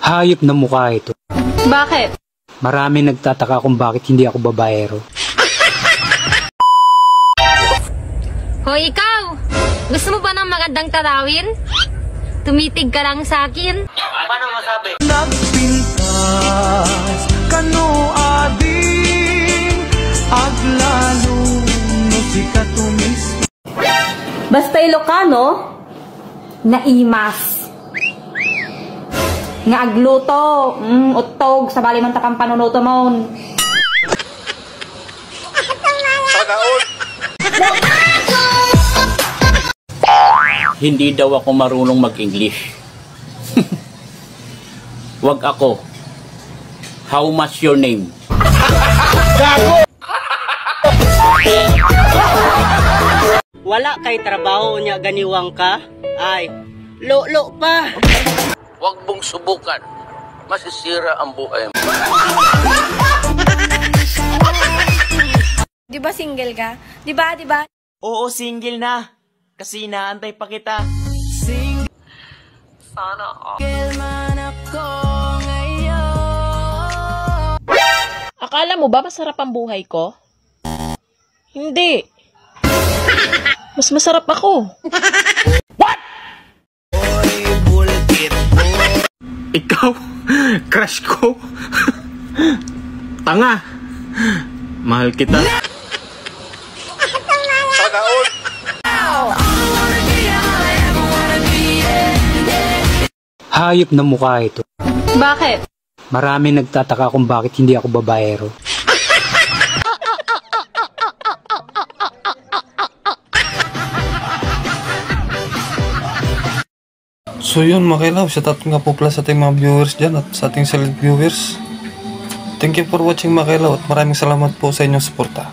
Hayop na mukha ito. Bakit? Marami nagtataka kung bakit hindi ako babaero. Hoy, ikaw! Gusto mo ba ng magandang tarawin? Tumitig ka lang sa akin. Paano masabi? Nagpintas kano ading aglalo no si katumis. Basta Ilocano, naimas. Nga agluto, utog, sa bali man takang panunuto mon. Hindi daw ako marunong mag-English. Wag ako. How much your name? Wala kay trabaho niya ganiwang ka? Ay, lolo pa. Wag mong subukan. Masisira ang buhay mo. Di ba single ka? Di ba? Oo, single na. Kasi naantay pa kita. Sana all. Akala mo ba masarap ang buhay ko? Hindi. Mas masarap ako. Ikaw? Crush ko? Tanga! Mahal kita. Hayop na mukha ito. Bakit? Marami nagtataka kung bakit hindi ako babaero. So yun mga kailaw, shout out nga po pala sa ating mga viewers dyan at sa ating silent viewers. Thank you for watching mga kailaw at maraming salamat po sa inyong suporta.